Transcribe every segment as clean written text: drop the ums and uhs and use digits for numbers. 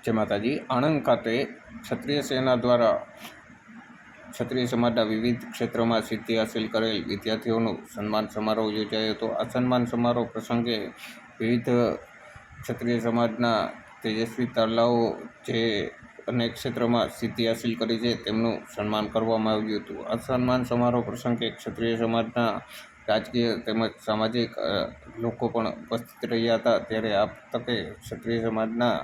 જય માતાજી. આણંદ ખાતે ક્ષત્રિય સેના દ્વારા ક્ષત્રિય સમાજના વિવિધ ક્ષેત્રોમાં સિદ્ધિ હાંસિલ કરેલ વિદ્યાર્થીઓનું સન્માન સમારોહ યોજાયો હતો. આ સન્માન સમારોહ પ્રસંગે વિવિધ ક્ષત્રિય સમાજના તેજસ્વી તારલાઓ જે અનેક ક્ષેત્રોમાં સિદ્ધિ હાંસિલ કરી છે તેમનું સન્માન કરવામાં આવ્યું હતું. આ સન્માન સમારોહ પ્રસંગે ક્ષત્રિય સમાજના રાજકીય તેમજ સામાજિક લોકો પણ ઉપસ્થિત રહ્યા હતા. ત્યારે આ તકે ક્ષત્રિય સમાજના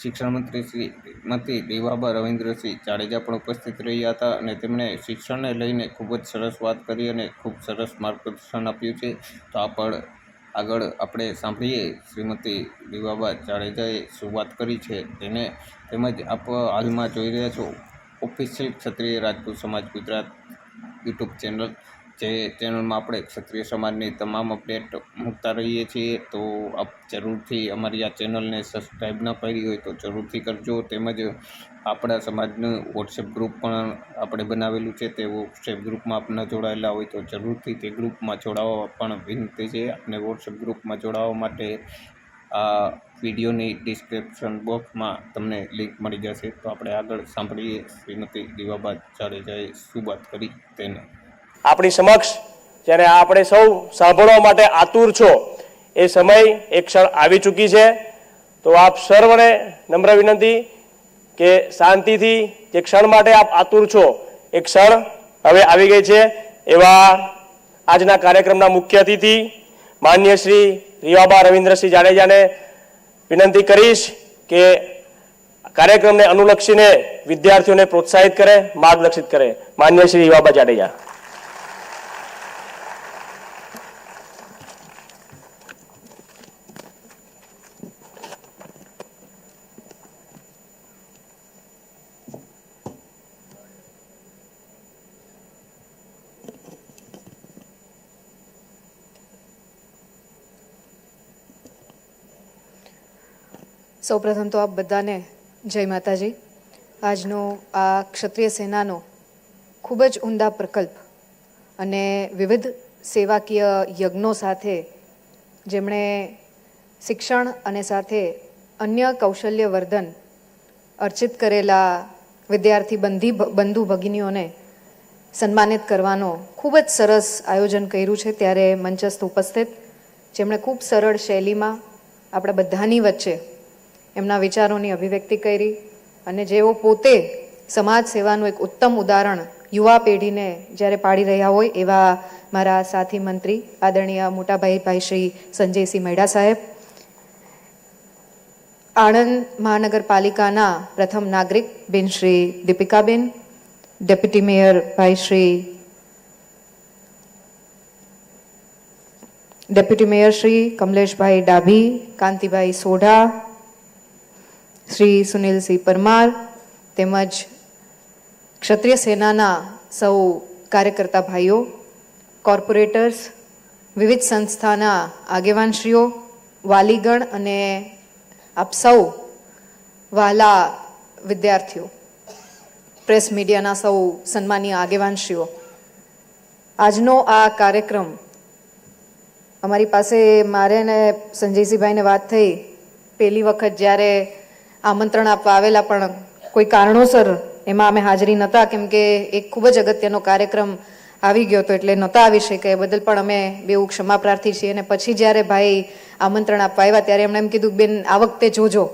શિક્ષણ મંત્રી શ્રીમતી રીવાબા રવિન્દ્રસિંહ જાડેજા પણ ઉપસ્થિત રહ્યા હતા અને તેમણે શિક્ષણને લઈને ખૂબ જ સરસ વાત કરી અને ખૂબ સરસ માર્ગદર્શન આપ્યું છે. તો આગળ આપણે સાંભળીએ શ્રીમતી રીવાબા જાડેજાએ શું વાત કરી છે તેને. તેમજ આપ હાલમાં જોઈ રહ્યા છો ઓફિશિયલ ક્ષત્રિય રાજપૂત સમાજ ગુજરાત યુટ્યુબ ચેનલ, જે ચેનલમાં આપણે ક્ષત્રિય સમાજની તમામ અપડેટ મૂકતા રહીએ છીએ. તો આપ જરૂરથી અમારી આ ચેનલને સબસ્ક્રાઈબ ન કરી હોય તો જરૂરથી કરજો. તેમજ આપણા સમાજનું વોટ્સએપ ગ્રુપ પણ આપણે બનાવેલું છે. તે વોટ્સએપ ગ્રુપમાં આપ ન જોડાયેલા હોય તો જરૂરથી તે ગ્રુપમાં જોડાવા પણ વિનંતી છે. આપને વોટ્સએપ ગ્રુપમાં જોડાવા માટે આ વિડીયોની ડિસ્ક્રિપ્શન બોક્સમાં તમને લિંક મળી જશે. તો આપણે આગળ સાંભળીએ શ્રીમતી રીવાબા જાડેજાએ શું વાત કરી તેને. આપણી સમક્ષ જ્યારે આપણે સૌ સાંભળવા માટે આતુર છો એ સમય એક ક્ષણ આવી ચૂકી છે. તો આપ સર્વને નમ્ર વિનંતી કે શાંતિથી જે ક્ષણ માટે આપ આતુર છો એ ક્ષણ હવે આવી ગઈ છે. એવા આજના કાર્યક્રમના મુખ્ય અતિથિ માન્ય શ્રી રીવાબા રવિન્દ્રસિંહ જાડેજાને વિનંતી કરીશ કે કાર્યક્રમને અનુલક્ષીને વિદ્યાર્થીઓને પ્રોત્સાહિત કરે, માર્ગદર્શિત કરે. માન્ય શ્રી રીવાબા જાડેજા. સૌપ્રથમ તો આપ બધાને જય માતાજી. આજનો આ ક્ષત્રિય સેનાનો ખૂબ જ ઉમદા પ્રકલ્પ અને વિવિધ સેવાકીય યજ્ઞો સાથે જેમણે શિક્ષણ અને સાથે અન્ય કૌશલ્ય વર્ધન અર્ચિત કરેલા વિદ્યાર્થી બંધુ ભગિનીઓને સન્માનિત કરવાનો ખૂબ જ સરસ આયોજન કર્યું છે. ત્યારે મંચસ્થ ઉપસ્થિત જેમણે ખૂબ સરળ શૈલીમાં આપણા બધાની વચ્ચે એમના વિચારોની અભિવ્યક્તિ કરી અને જેઓ પોતે સમાજ સેવાનું એક ઉત્તમ ઉદાહરણ યુવા પેઢીને જ્યારે પાડી રહ્યા હોય એવા મારા સાથી મંત્રી આદરણીય મોટાભાઈ શ્રી સંજયસિંહ મૈડા સાહેબ, આણંદ મહાનગરપાલિકાના પ્રથમ નાગરિક બેન શ્રી દીપિકાબેન, ડેપ્યુટી મેયર શ્રી કમલેશભાઈ ડાભી, કાંતિભાઈ સોઢા, શ્રી સુનિલસિંહ પરમાર તેમજ ક્ષત્રિય સેનાના સૌ કાર્યકર્તા ભાઈઓ, કોર્પોરેટર્સ, વિવિધ સંસ્થાના આગેવાનશ્રીઓ, વાલીગણ અને આપ સૌ વહાલા વિદ્યાર્થીઓ, પ્રેસ મીડિયાના સૌ સન્માનીય આગેવાનશ્રીઓ. આજનો આ કાર્યક્રમ અમારી પાસે મારે ને સંજયસિંહભાઈને વાત થઈ પહેલી વખત જ્યારે આમંત્રણ આપવા આવેલા પણ કોઈ કારણોસર એમાં અમે હાજરી નહોતા, કેમ કે એક ખૂબ જ અગત્યનો કાર્યક્રમ આવી ગયો હતો એટલે નહોતા આવી શકે. એ બદલ પણ અમે બેઉ ક્ષમા પ્રાર્થી છીએ. અને પછી જ્યારે ભાઈ આમંત્રણ આપવા આવ્યા ત્યારે એમણે એમ કીધું બેન આ વખતે જોજો.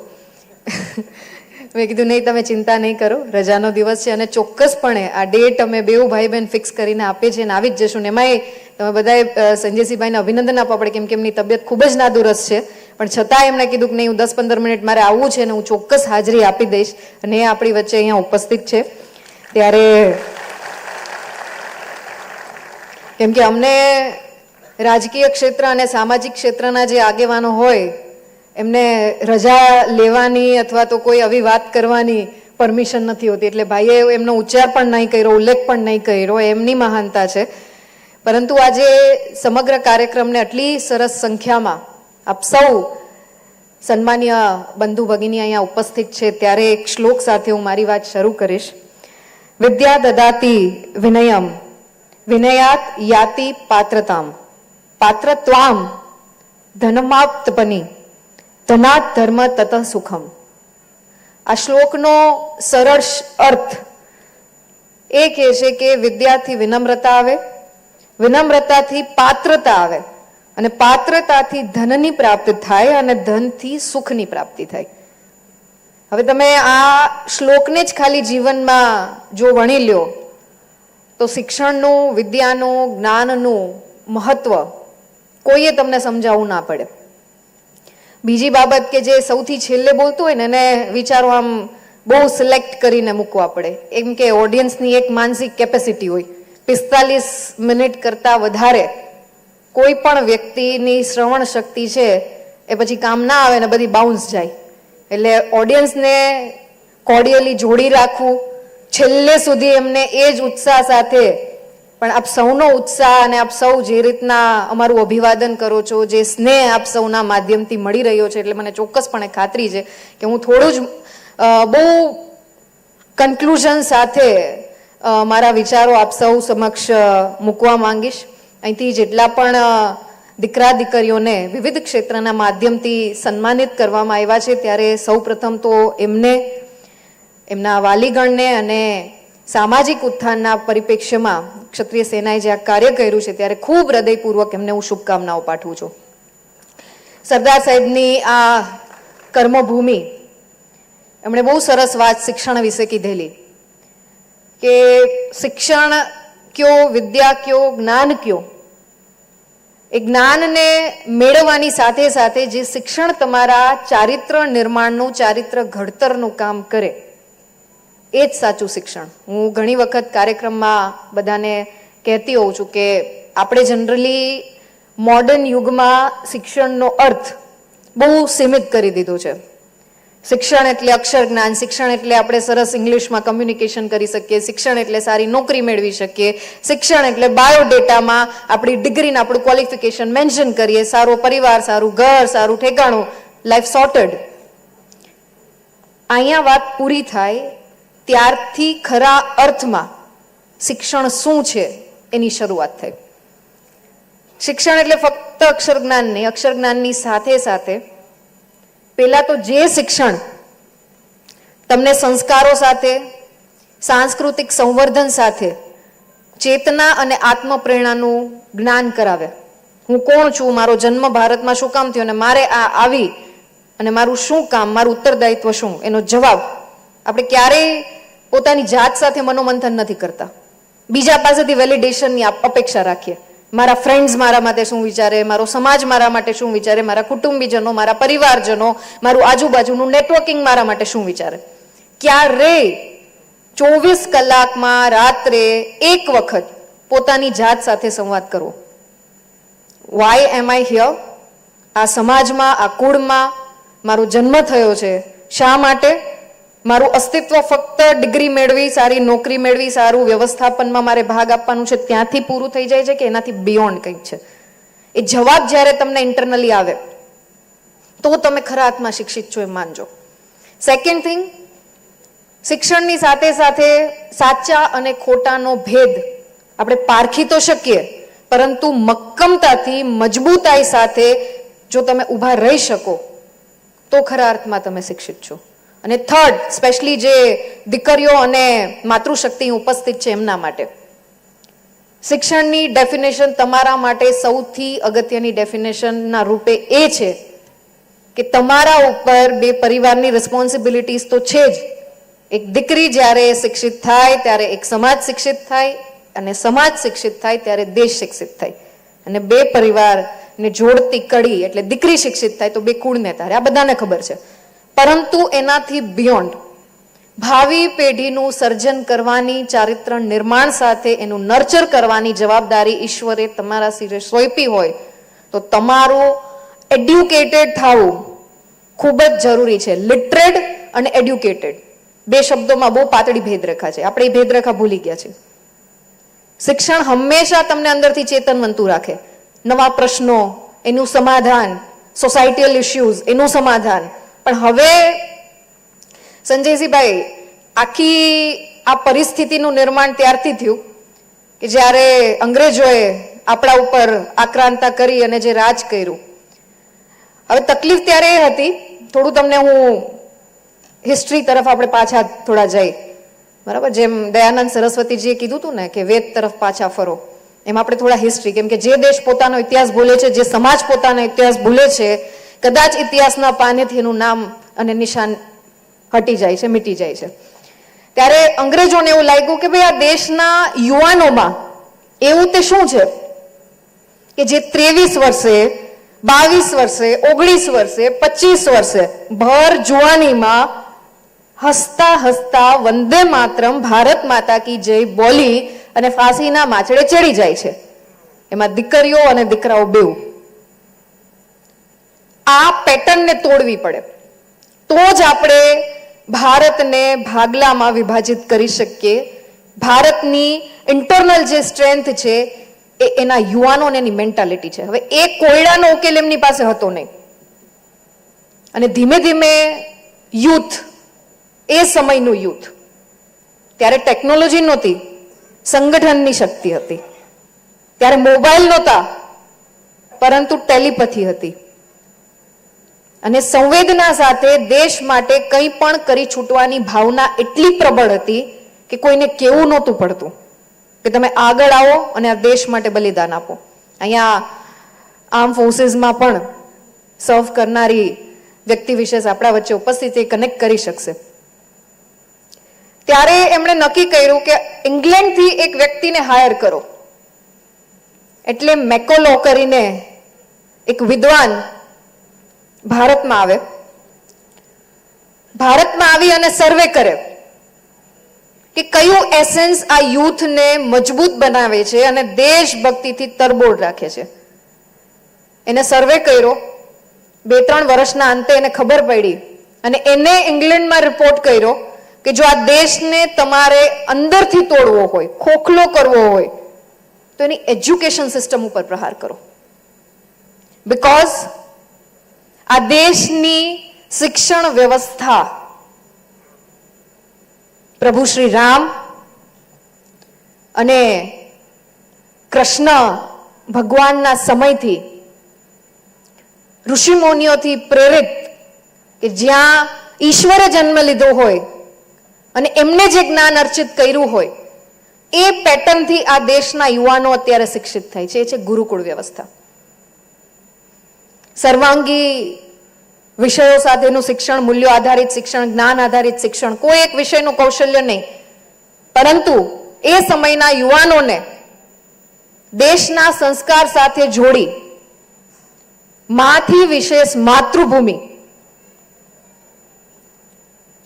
મેં કીધું નહીં, તમે ચિંતા નહીં કરો, રજાનો દિવસ છે અને ચોક્કસપણે આ ડેટ અમે બેઉ ભાઈ બહેન ફિક્સ કરીને આપીએ છીએ અને આવી જ જશું. ને એમાંય તમે બધાએ સંજયસિંહભાઈને અભિનંદન આપવા પડે કેમ કે એમની તબિયત ખૂબ જ નાદુરસ્ત છે, પણ છતાં એમણે કીધું કે નહીં હું 10-15 મિનિટ મારે આવવું છે અને હું ચોક્કસ હાજરી આપી દઈશ. અને એ આપણી વચ્ચે અહીંયા ઉપસ્થિત છે. ત્યારે કેમ કે અમને રાજકીય ક્ષેત્ર અને સામાજિક ક્ષેત્રના જે આગેવાનો હોય એમને રજા લેવાની અથવા તો કોઈ આવી વાત કરવાની પરમિશન નથી હોતી. એટલે ભાઈએ એમનો ઉચ્ચાર પણ નહીં કર્યો, ઉલ્લેખ પણ નહીં કર્યો, એમની મહાનતા છે. પરંતુ આજે સમગ્ર કાર્યક્રમને આટલી સરસ સંખ્યામાં આપ સૌ સન્માનીય બંધુ ભગિની અહીંયા ઉપસ્થિત છે ત્યારે એક શ્લોક સાથે હું મારી વાત શરૂ કરીશ. વિદ્યા દદાતિ વિનયમ વિનયાત યાતિ પાત્રતામ પાત્રત્વામ ધનમાપ્તપની ધનાત ધર્મ તત સુખમ આ શ્લોકનો સરળ અર્થ એ કહે છે કે વિદ્યાથી વિનમ્રતા આવે, વિનમ્રતાથી પાત્રતા આવે, અને પાત્રતાથી ધનની પ્રાપ્તિ થાય, અને ધનથી સુખની પ્રાપ્તિ થાય. હવે તમે આ શ્લોકને જ ખાલી જીવનમાં જો વણી લ્યો તો શિક્ષણનું, વિદ્યાનું, જ્ઞાનનું મહત્વ કોઈએ તમને સમજાવવું ના પડે. બીજી બાબત કે જે સૌથી છેલ્લે બોલતું હોય ને એને વિચારો આમ બહુ સિલેક્ટ કરીને મૂકવા પડે. એમ કે ઓડિયન્સની એક માનસિક કેપેસિટી હોય, 45 મિનિટ કરતાં વધારે કોઈ પણ વ્યક્તિની શ્રવણ શક્તિ છે એ પછી કામ ના આવે ને બધી બાઉન્સ જાય. એટલે ઓડિયન્સને કોર્ડિયલી જોડી રાખવું, છેલ્લે સુધી એમને એ જ ઉત્સાહ સાથે, પણ આપ સૌનો ઉત્સાહ અને આપ સૌ જે રીતના અમારું અભિવાદન કરો છો, જે સ્નેહ આપ સૌના માધ્યમથી મળી રહ્યો છે, એટલે મને ચોક્કસપણે ખાતરી છે કે હું થોડું જ બહુ કન્ક્લુઝન સાથે મારા વિચારો આપ સૌ સમક્ષ મૂકવા માંગીશ. અહીંથી જેટલા પણ દીકરા દીકરીઓને વિવિધ ક્ષેત્રના માધ્યમથી સન્માનિત કરવામાં આવ્યા છે, ત્યારે સૌ પ્રથમ તો એમને, એમના વાલીગણને અને સામાજિક ઉત્થાનના પરિપ્રેક્ષ્યમાં ક્ષત્રિય સેનાએ જે આ કાર્ય કર્યું છે ત્યારે ખૂબ હૃદયપૂર્વક એમને હું શુભકામનાઓ પાઠવું છું. સરદાર સાહેબની આ કર્મભૂમિ, એમણે બહુ સરસ વાત શિક્ષણ વિશે કીધેલી કે શિક્ષણ કયો, વિદ્યા કયો, જ્ઞાન કયો. એ જ્ઞાનને મેળવવાની સાથે સાથે જે શિક્ષણ તમારા ચારિત્ર નિર્માણનું, ચારિત્ર ઘડતરનું કામ કરે એ જ સાચું શિક્ષણ. હું ઘણી વખત કાર્યક્રમમાં બધાને કહેતી હોઉં છું કે આપણે જનરલી મોડર્ન યુગમાં શિક્ષણનો અર્થ બહુ સીમિત કરી દીધો છે. શિક્ષણ એટલે અક્ષર જ્ઞાન, શિક્ષણ એટલે આપણે સરસ ઇંગ્લિશમાં કમ્યુનિકેશન કરી શકીએ, શિક્ષણ એટલે સારી નોકરી મેળવી શકીએ, શિક્ષણ એટલે બાયોડેટામાં આપણી ડિગ્રીને આપણું ક્વોલિફિકેશન મેન્શન કરીએ, સારો પરિવાર, સારું ઘર, સારું ઠેકાણું, લાઈફ સોર્ટેડ. અહીંયા વાત પૂરી થાય ત્યારથી ખરા અર્થમાં શિક્ષણ શું છે એની શરૂઆત થઈ. શિક્ષણ એટલે ફક્ત અક્ષર જ્ઞાન નહીં, અક્ષર જ્ઞાનની સાથે સાથે પહેલા તો જે શિક્ષણ તમને સંસ્કારો સાથે, સાંસ્કૃતિક સંવર્ધન સાથે, ચેતના અને આત્મપ્રેરણાનું જ્ઞાન કરાવે. હું કોણ છું, મારો જન્મ ભારતમાં શું કામ થયો, અને મારે આ આવી અને મારું શું કામ, મારું ઉત્તરદાયિત્વ શું, એનો જવાબ આપણે ક્યારેય પોતાની જાત સાથે મનોમંથન નથી કરતા. બીજા પાસેથી વેલિડેશનની અપેક્ષા રાખીએ. મારા ફ્રેન્ડ્સ મારા માટે શું વિચારે, મારો સમાજ મારા માટે શું વિચારે, મારા કુટુંબીજનો, મારા પરિવારજનો, મારું આજુબાજુનું નેટવર્કિંગ મારા માટે શું વિચારે. ક્યારે 24 કલાકમાં રાત્રે એક વખત પોતાની જાત સાથે સંવાદ કરવો. Why am I here? આ સમાજમાં, આ કુળમાં મારો જન્મ થયો છે શા માટે? મારું અસ્તિત્વ ફક્ત ડિગ્રી મેળવી, સારી નોકરી મેળવી, સારું વ્યવસ્થાપનમાં મારે ભાગ આપવાનું છે ત્યાંથી પૂરું થઈ જાય છે કે એનાથી બિયોન્ડ કંઈક છે? એ જવાબ જ્યારે તમને ઇન્ટરનલી આવે તો તમે ખરા અર્થમાં શિક્ષિત છો એમ માનજો. સેકન્ડ થિંગ, શિક્ષણની સાથે સાથે સાચા અને ખોટાનો ભેદ આપણે પારખી તો શકીએ, પરંતુ મક્કમતાથી, મજબૂતાઈ સાથે જો તમે ઊભા રહી શકો તો ખરા અર્થમાં તમે શિક્ષિત છો. અને થર્ડ, સ્પેશિયલી જે દીકરીઓ અને માતૃશક્તિ ઉપસ્થિત છે એમના માટે, શિક્ષણની ડેફિનેશન તમારા માટે સૌથી અગત્યની ડેફિનેશનના રૂપે એ છે કે તમારા ઉપર બે પરિવારની રિસ્પોન્સિબિલિટીઝ તો છે જ. એક દીકરી જ્યારે શિક્ષિત થાય ત્યારે એક સમાજ શિક્ષિત થાય, અને સમાજ શિક્ષિત થાય ત્યારે દેશ શિક્ષિત થાય, અને બે પરિવારને જોડતી કડી એટલે દીકરી શિક્ષિત થાય તો બે કુળને તારે. આ બધાને ખબર છે. પરંતુ એનાથી બિયોન્ડ ભાવિ પેઢીનું સર્જન કરવાની, ચારિત્ર નિર્માણ સાથે એનું નર્ચર કરવાની જવાબદારી ઈશ્વરે તમારા સિરે સોંપી હોય તો તમારું એડ્યુકેટેડ થવું ખૂબ જ જરૂરી છે. લિટરેટ અને એડ્યુકેટેડ બે શબ્દોમાં બહુ પાતળી ભેદરેખા છે. આપણે એ ભેદરેખા ભૂલી ગયા છે. શિક્ષણ હંમેશા તમને અંદરથી ચેતનવંતું રાખે. નવા પ્રશ્નો, એનું સમાધાન, સોસાયટીયલ ઇશ્યુઝ, એનું સમાધાન. પણ હવે સંજયસિંહભાઈ, આખી આ પરિસ્થિતિનું નિર્માણ ત્યારથી થયું કે જ્યારે અંગ્રેજોએ આપણા ઉપર આક્રાંતા કરી અને જે રાજ કર્યું. હવે તકલીફ ત્યારે એ હતી, થોડું તમને હું હિસ્ટ્રી તરફ આપણે પાછા થોડા જઈ, બરાબર, જેમ દયાનંદ સરસ્વતીજીએ કીધું હતું ને કે વેદ તરફ પાછા ફરો, એમ આપણે થોડા હિસ્ટ્રી, કેમ કે જે દેશ પોતાનો ઇતિહાસ ભૂલે છે, જે સમાજ પોતાનો ઇતિહાસ ભૂલે છે, કદાચ ઇતિહાસના પાનેથી એનું નામ અને નિશાન હટી જાય છે, મીટી જાય છે. ત્યારે અંગ્રેજોને એવું લાગ્યું કે ભાઈ આ દેશના યુવાનોમાં એવું તે શું છે કે જે 23 વર્ષે, 22 વર્ષે, 19 વર્ષે, 25 વર્ષે ભર જુવાનીમાં હસતા હસતા વંદે માતરમ, ભારત માતા કી જય બોલી અને ફાંસીના માછડે ચડી જાય છે. એમાં દીકરીઓ અને દીકરાઓ બેઉ. આ પેટર્નને તોડવી પડે, તો જ આપણે ભારતને ભાગલામાં વિભાજિત કરી શકીએ. ભારતની ઇન્ટરનલ જે સ્ટ્રેન્થ છે એ એના યુવાનો અને એની મેન્ટાલિટી છે. હવે એ કોયડાનો ઉકેલ એમની પાસે હતો નહીં, અને ધીમે ધીમે યુથ, એ સમયનું યુથ, ત્યારે ટેકનોલોજી નહોતી, સંગઠનની શક્તિ હતી, ત્યારે મોબાઈલ નહોતા, પરંતુ ટેલિપથી હતી, અને સંવેદના સાથે દેશ માટે કંઈ પણ કરી છૂટવાની ભાવના એટલી પ્રબળ હતી કે કોઈને કેવું નહોતું પડતું કે તમે આગળ આવો અને આ દેશ માટે બલિદાન આપો. અહીંયા આર્મ ફોર્સીસમાં પણ સર્વ કરનારી વ્યક્તિ વિશેષ આપણા વચ્ચે ઉપસ્થિત એ કનેક્ટ કરી શકશે. ત્યારે એમણે નક્કી કર્યું કે ઇંગ્લેન્ડથી એક વ્યક્તિને હાયર કરો. એટલે મેકોલો કરીને એક વિદ્વાન ભારતમાં આવે, ભારતમાં આવી અને સર્વે કરે કે કયું એસેન્સ આ યુથને મજબૂત બનાવે છે અને દેશભક્તિથી તરબોળ રાખે છે. એને સર્વે કર્યો, 2-3 વર્ષના અંતે એને ખબર પડી અને એને ઇંગ્લેન્ડમાં રિપોર્ટ કર્યો કે જો આ દેશને તમારે અંદરથી તોડવો હોય, ખોખલો કરવો હોય, તો એની એજ્યુકેશન સિસ્ટમ ઉપર પ્રહાર કરો. બીકોઝ આ દેશની શિક્ષણ વ્યવસ્થા પ્રભુ શ્રી રામ અને કૃષ્ણ ભગવાનના સમયથી ઋષિમુનિઓથી પ્રેરિત, કે જ્યાં ઈશ્વરે જન્મ લીધો હોય અને એમને જે જ્ઞાન અર્ચિત કર્યું હોય, એ પેટર્નથી આ દેશના યુવાનો અત્યારે શિક્ષિત થાય છે. એ છે ગુરુકુળ વ્યવસ્થા. સર્વાંગી વિષયો સાથેનું શિક્ષણ, મૂલ્યો આધારિત શિક્ષણ, જ્ઞાન આધારિત શિક્ષણ, કોઈ એક વિષયનું કૌશલ્ય નહીં, પરંતુ એ સમયના યુવાનોને દેશના સંસ્કાર સાથે જોડી માથી વિશેષ માતૃભૂમિ,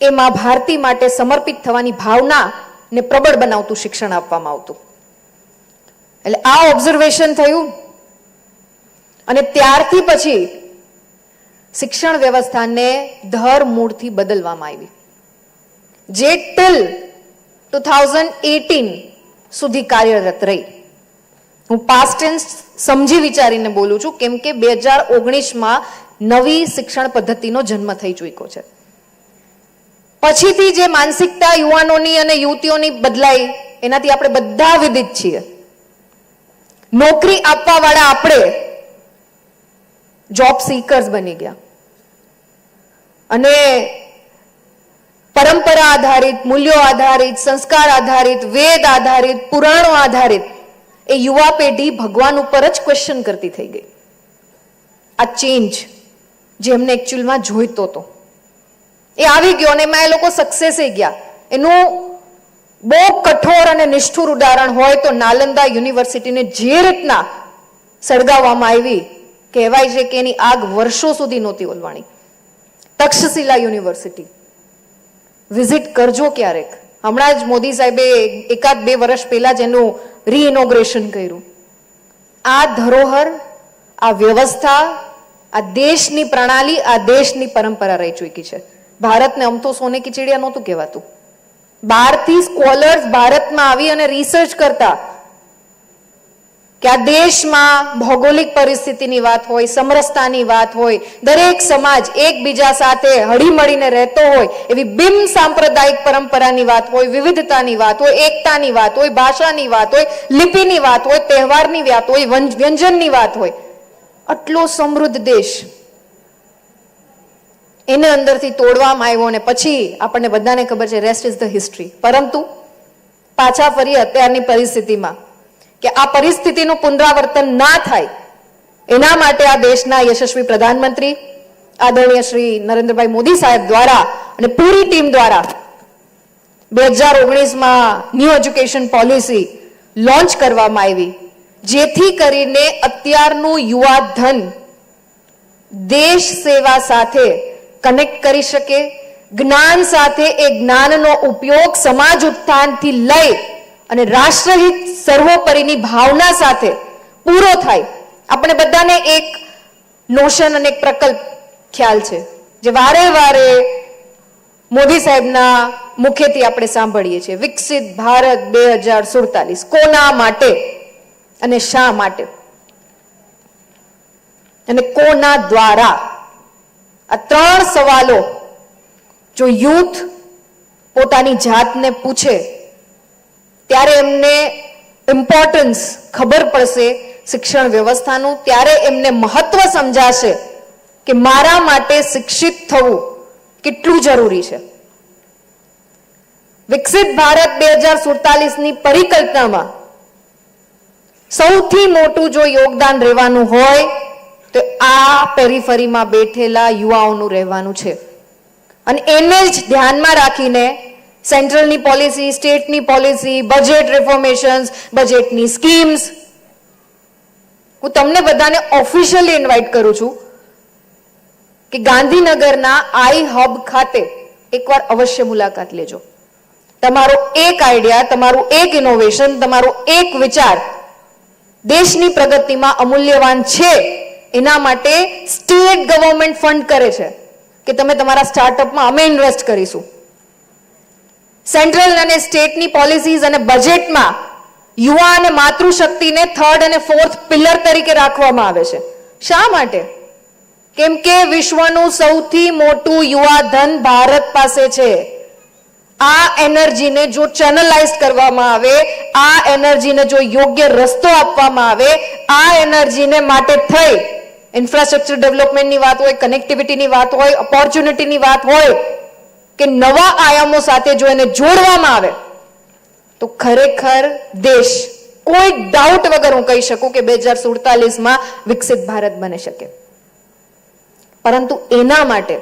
એ મા ભારતી માટે સમર્પિત થવાની ભાવના ને પ્રબળ બનાવતું શિક્ષણ આપવામાં આવતું. એટલે આ ઓબ્ઝર્વેશન થયું અને ત્યારથી પછી શિક્ષણ વ્યવસ્થાને ધરમૂળથી બદલવામાં આવી, જે ટિલ 2018 સુધી કાર્યરત રહી. હું પાસ્ટ ટેન્સ સમજી વિચારીને બોલું છું, કેમ કે 2019માં નવી શિક્ષણ પદ્ધતિનો જન્મ થઈ ચૂક્યો છે. પછીથી જે માનસિકતા યુવાનોની અને યુવતીઓની બદલાઈ, એનાથી આપણે બધા વિદિત છીએ. નોકરી આપવા વાળા આપણે જોબ સીકર્સ બની ગયા અને પરંપરા આધારિત, મૂલ્યો આધારિત, સંસ્કાર આધારિત, વેદ આધારિત, પુરાણો આધારિત એ યુવા પેઢી ભગવાન ઉપર જ ક્વેશ્ચન કરતી થઈ ગઈ. આ ચેન્જ જે એમને એકચ્યુઅલમાં જોઈતો હતો એ આવી ગયો અને એમાં એ લોકો સક્સેસ ગયા. એનું બહુ કઠોર અને નિષ્ઠુર ઉદાહરણ હોય તો નાલંદા યુનિવર્સિટીને જે રીતના સળગાવવામાં આવી, કહેવાય છે કે એની આગ વર્ષો સુધી નહોતી ઓલવાણી. તક્ષશિલા યુનિવર્સિટી વિઝિટ કરજો ક્યારેક. હમણાં જ મોદી સાહેબે 1-2 વર્ષ પહેલા જ એનું રીઇનોગ્રેશન કર્યું. આ ધરોહર, આ વ્યવસ્થા, આ દેશની પ્રણાલી, આ દેશની પરંપરા રહી ચૂકી છે. ભારતને આમ તો સોને કી ચીડિયા નહોતું કહેવાતું. બહારથી સ્કોલર્સ ભારતમાં આવી અને રિસર્ચ કરતા કે આ દેશમાં ભૌગોલિક પરિસ્થિતિની વાત હોય, સમરસતાની વાત હોય, દરેક સમાજ એકબીજા સાથે હળીમળીને રહેતો હોય, એવી બિન સાંપ્રદાયિક પરંપરાની વાત હોય, વિવિધતાની વાત હોય, એકતાની વાત હોય, ભાષાની વાત હોય, લિપિની વાત હોય, તહેવારની વાત હોય, વ્યંજનની વાત હોય. આટલો સમૃદ્ધ દેશ એને અંદરથી તોડવામાં આવ્યો અને પછી આપણને બધાને ખબર છે રેસ્ટ ઇઝ ધ હિસ્ટ્રી. પરંતુ પાછા ફરી અત્યારની પરિસ્થિતિમાં કે આ પરિસ્થિતિનું પુનરાવર્તન ના થાય એના માટે આ દેશના યશસ્વી પ્રધાનમંત્રી આદરણીય શ્રી નરેન્દ્રભાઈ મોદી સાહેબ દ્વારા અને પૂરી ટીમ દ્વારા 2019માં ન્યૂ એજ્યુકેશન પોલિસી લોન્ચ કરવામાં આવી, જેથી કરીને અત્યારનું યુવા ધન દેશ સેવા સાથે કનેક્ટ કરી શકે, જ્ઞાન સાથે એ જ્ઞાનનો ઉપયોગ સમાજ ઉત્થાનથી લઈ અને રાષ્ટ્રહિત સર્વોપરીની ભાવના સાથે પૂરો થાય. આપણે બધાને એક નોશન અને એક પ્રકલ્પ ખ્યાલ છે જે વારે વારે મોદી સાહેબના મુખેથી આપણે સાંભળીએ છીએ, વિકસિત ભારત 2047. કોના માટે અને શા માટે અને કોના દ્વારા? આ ત્રણ સવાલો જો યુથ પોતાની જાતને પૂછે ત્યારે એમને ઇમ્પોર્ટન્સ ખબર પડશે શિક્ષણ વ્યવસ્થાનું, ત્યારે એમને મહત્વ સમજાશે કે મારા માટે શિક્ષિત થવું કેટલું જરૂરી છે. વિકસિત ભારત 2047ની પરિકલ્પનામાં સૌથી મોટું જો યોગદાન રહેવાનું હોય તો આ પેરીફરીમાં બેઠેલા યુવાઓનું રહેવાનું છે. અને એને જ ધ્યાનમાં રાખીને સેન્ટ્રલની પોલિસી, સ્ટેટની પોલિસી, બજેટ રિફોર્મેશન્સ, બજેટની સ્કીમ્સ, હું તમને બધાને ઓફિશિયલી ઇન્વાઇટ કરું છું કે ગાંધીનગરના આઈ હબ ખાતે એકવાર અવશ્ય મુલાકાત લેજો. તમારો એક આઈડિયા, તમારું એક ઇનોવેશન, તમારો એક વિચાર દેશની પ્રગતિમાં અમૂલ્યવાન છે. એના માટે સ્ટેટ ગવર્મેન્ટ ફંડ કરે છે કે તમે તમારા સ્ટાર્ટઅપમાં અમે ઇન્વેસ્ટ કરીશું. સેન્ટ્રલ અને સ્ટેટની પોલિસીઝ અને બજેટમાં યુવા અને માતૃશક્તિને થર્ડ અને ફોર્થ પિલર તરીકે રાખવામાં આવે છે. શા માટે? કેમ કે વિશ્વનું સૌથી મોટું યુવા ધન ભારત પાસે છે. આ એનર્જીને જો ચેનલાઇઝ કરવામાં આવે, આ એનર્જીને જો યોગ્ય રસ્તો આપવામાં આવે, આ એનર્જીને માટે થઈ ઇન્ફ્રાસ્ટ્રક્ચર ડેવલપમેન્ટની વાત હોય, કનેક્ટિવિટીની વાત હોય, ઓપોર્ચ્યુનિટીની વાત હોય કે નવા આયામો સાથે જો એને જોડવામાં આવે તો ખરેખર દેશ, કોઈ ડાઉટ વગર હું કહી શકું કે 2047માં વિકસિત ભારત બની શકે. પરંતુ એના માટે